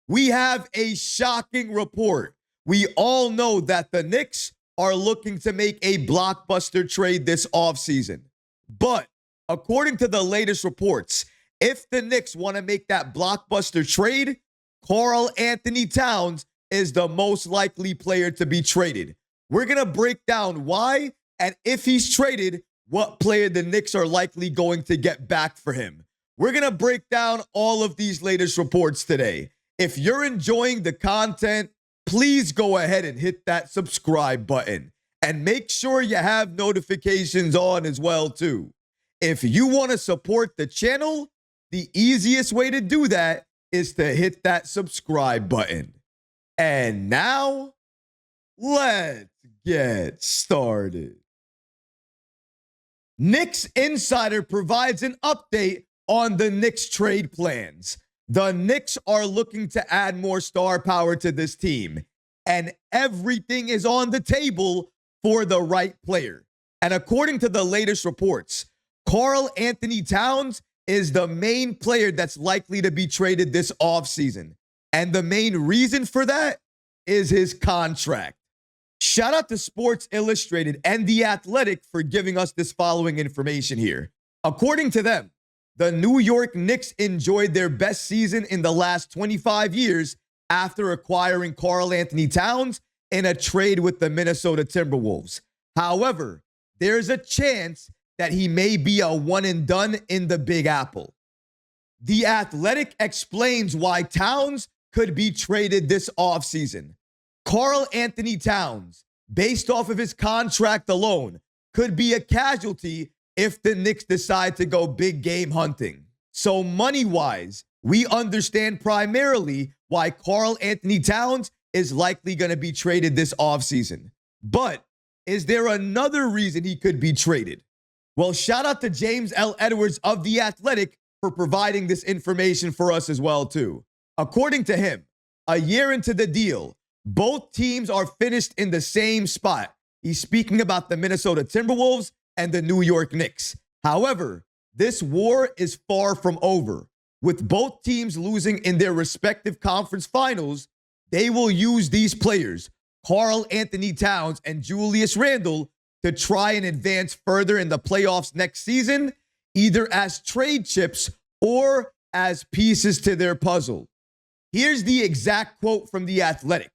we have a shocking report. We all know that the Knicks are looking to make a blockbuster trade this offseason. But according to the latest reports, if the Knicks want to make that blockbuster trade, Karl-Anthony Towns is the most likely player to be traded. We're going to break down why, and if he's traded, what player the Knicks are likely going to get back for him. We're going to break down all of these latest reports today. If you're enjoying the content, please go ahead and hit that subscribe button and make sure you have notifications on as well too. If you want to support the channel, the easiest way to do that is to hit that subscribe button. And now, let's get started. Knicks Insider provides an update on the Knicks trade plans. The Knicks are looking to add more star power to this team, and everything is on the table for the right player. And according to the latest reports, Karl-Anthony Towns is the main player that's likely to be traded this offseason. And the main reason for that is his contract. Shout out to Sports Illustrated and The Athletic for giving us this following information here. According to them, the New York Knicks enjoyed their best season in the last 25 years after acquiring Karl-Anthony Towns in a trade with the Minnesota Timberwolves. However, there's a chance that he may be a one and done in the Big Apple. The Athletic explains why Towns could be traded this offseason. Karl-Anthony Towns, based off of his contract alone, could be a casualty if the Knicks decide to go big game hunting. So money-wise, we understand primarily why Karl-Anthony Towns is likely going to be traded this offseason. But is there another reason he could be traded? Well, shout out to James L. Edwards of The Athletic for providing this information for us as well, too. According to him, a year into the deal, both teams are finished in the same spot. He's speaking about the Minnesota Timberwolves and the New York Knicks. However, this war is far from over. With both teams losing in their respective conference finals, they will use these players, Karl-Anthony Towns and Julius Randle, to try and advance further in the playoffs next season, either as trade chips or as pieces to their puzzle. Here's the exact quote from The Athletic.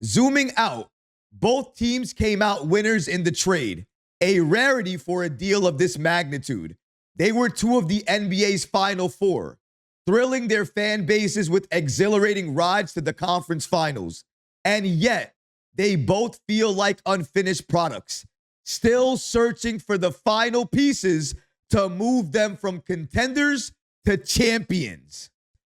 Zooming out, both teams came out winners in the trade, a rarity for a deal of this magnitude. They were two of the NBA's Final Four, thrilling their fan bases with exhilarating rides to the conference finals. And yet, they both feel like unfinished products, still searching for the final pieces to move them from contenders to champions.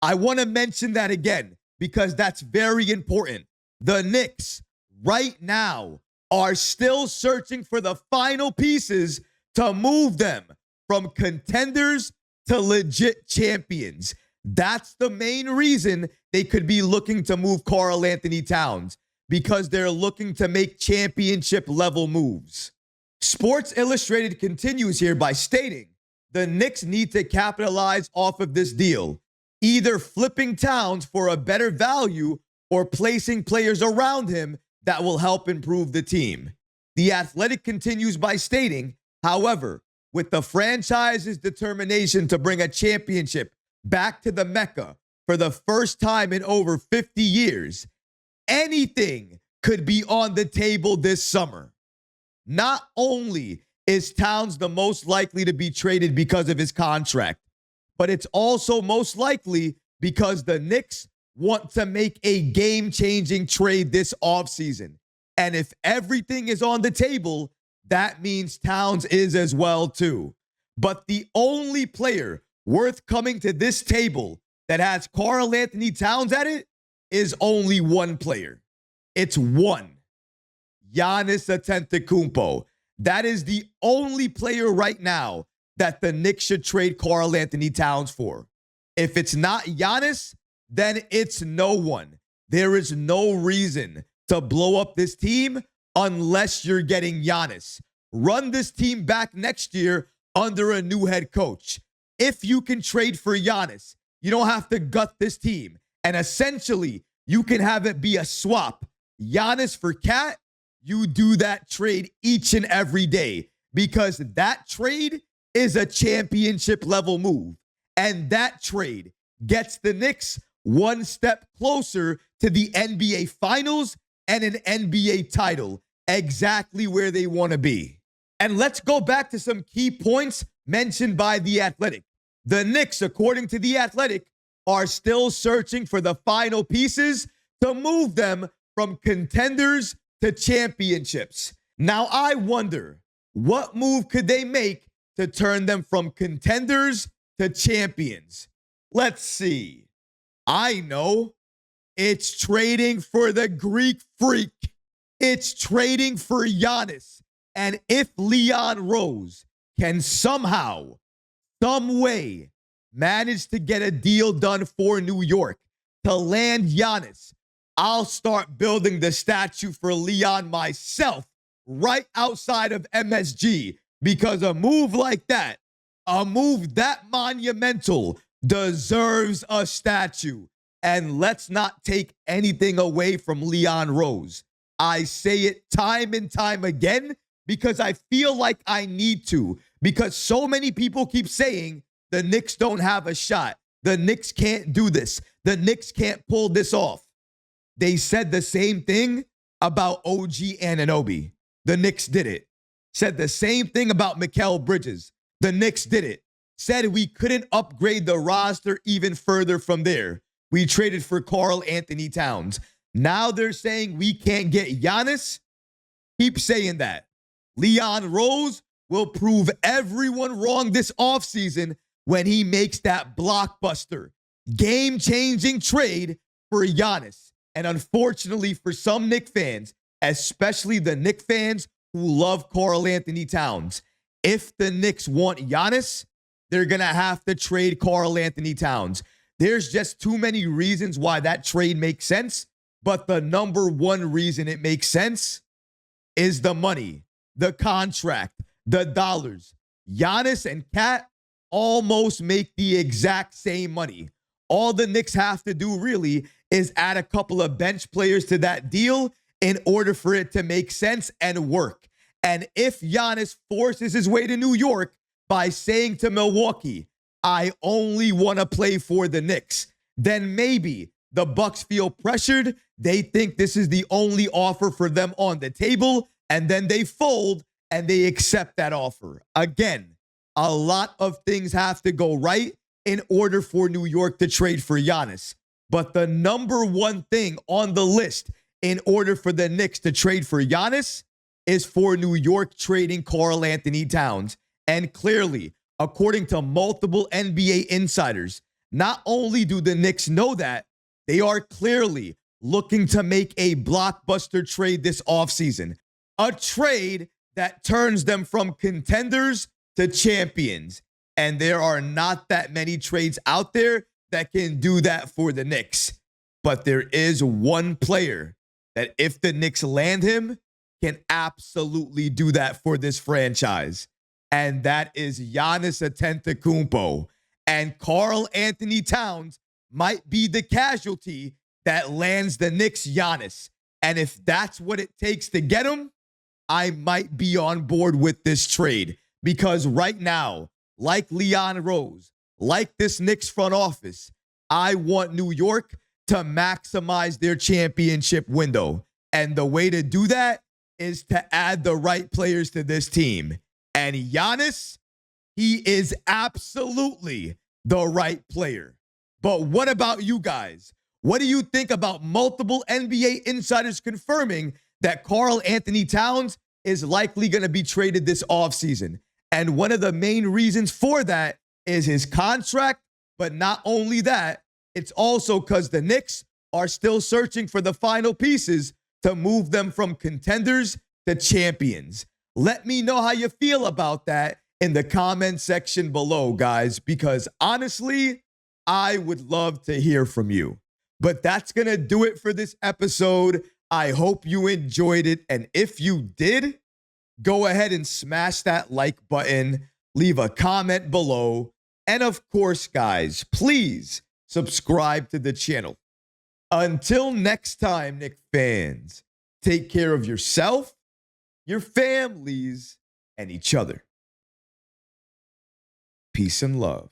I want to mention that again because that's very important. The Knicks right now are still searching for the final pieces to move them from contenders to legit champions. That's the main reason they could be looking to move Karl-Anthony Towns, because they're looking to make championship level moves. Sports Illustrated continues here by stating the Knicks need to capitalize off of this deal, either flipping Towns for a better value or placing players around him that will help improve the team. The Athletic continues by stating, however, with the franchise's determination to bring a championship back to the Mecca for the first time in over 50 years, anything could be on the table this summer. Not only is Towns the most likely to be traded because of his contract, but it's also most likely because the Knicks want to make a game-changing trade this offseason. And if everything is on the table, that means Towns is as well too. But the only player worth coming to this table that has Karl-Anthony Towns at it is only one player. It's one. Giannis Antetokounmpo. That is the only player right now that the Knicks should trade Karl-Anthony Towns for. If it's not Giannis, then it's no one. There is no reason to blow up this team unless you're getting Giannis. Run this team back next year under a new head coach. If you can trade for Giannis, you don't have to gut this team And essentially, you can have it be a swap. Giannis for Cat, you do that trade each and every day because that trade is a championship level move. And that trade gets the Knicks one step closer to the NBA Finals and an NBA title, exactly where they want to be. And let's go back to some key points mentioned by The Athletic. The Knicks, according to The Athletic, are still searching for the final pieces to move them from contenders to championships. Now, I wonder, what move could they make to turn them from contenders to champions? Let's see. I know. It's trading for the Greek freak. It's trading for Giannis. And if Leon Rose can somehow, some way, manage to get a deal done for New York to land Giannis, I'll start building the statue for Leon myself right outside of MSG, because a move like that, a move that monumental, deserves a statue. And let's not take anything away from Leon Rose. I say it time and time again because I feel like I need to, because so many people keep saying the Knicks don't have a shot. The Knicks can't do this. The Knicks can't pull this off. They said the same thing about OG Anunoby. The Knicks did it. Said the same thing about Mikal Bridges. The Knicks did it. Said we couldn't upgrade the roster even further from there. We traded for Karl-Anthony Towns. Now they're saying we can't get Giannis. Keep saying that. Leon Rose will prove everyone wrong this offseason when he makes that blockbuster, game-changing trade for Giannis. And unfortunately for some Knicks fans, especially the Knicks fans who love Karl-Anthony Towns, if the Knicks want Giannis, they're going to have to trade Karl-Anthony Towns. There's just too many reasons why that trade makes sense, but the number one reason it makes sense is the money, the contract, the dollars. Giannis and Cat almost make the exact same money. All the Knicks have to do really is add a couple of bench players to that deal in order for it to make sense and work. And if Giannis forces his way to New York by saying to Milwaukee, I only want to play for the Knicks, then maybe the Bucks feel pressured. They think this is the only offer for them on the table, and then they fold and they accept that offer. Again, a lot of things have to go right in order for New York to trade for Giannis. But the number one thing on the list in order for the Knicks to trade for Giannis is for New York trading Karl-Anthony Towns. And clearly, according to multiple NBA insiders, not only do the Knicks know that, they are clearly looking to make a blockbuster trade this offseason. A trade that turns them from contenders to champions. And there are not that many trades out there that can do that for the Knicks. But there is one player that, if the Knicks land him, can absolutely do that for this franchise. And that is Giannis Antetokounmpo. And Karl-Anthony Towns might be the casualty that lands the Knicks Giannis. And if that's what it takes to get him, I might be on board with this trade. Because right now, like Leon Rose, like this Knicks front office, I want New York to maximize their championship window. And the way to do that is to add the right players to this team. And Giannis, he is absolutely the right player. But what about you guys? What do you think about multiple NBA insiders confirming that Karl-Anthony Towns is likely going to be traded this offseason? And one of the main reasons for that is his contract. But not only that, it's also because the Knicks are still searching for the final pieces to move them from contenders to champions. Let me know how you feel about that in the comment section below, guys, because honestly, I would love to hear from you. But that's going to do it for this episode. I hope you enjoyed it. And if you did, go ahead and smash that like button, leave a comment below. And of course, guys, please subscribe to the channel. Until next time, Knicks fans, take care of yourself, your families, and each other. Peace and love.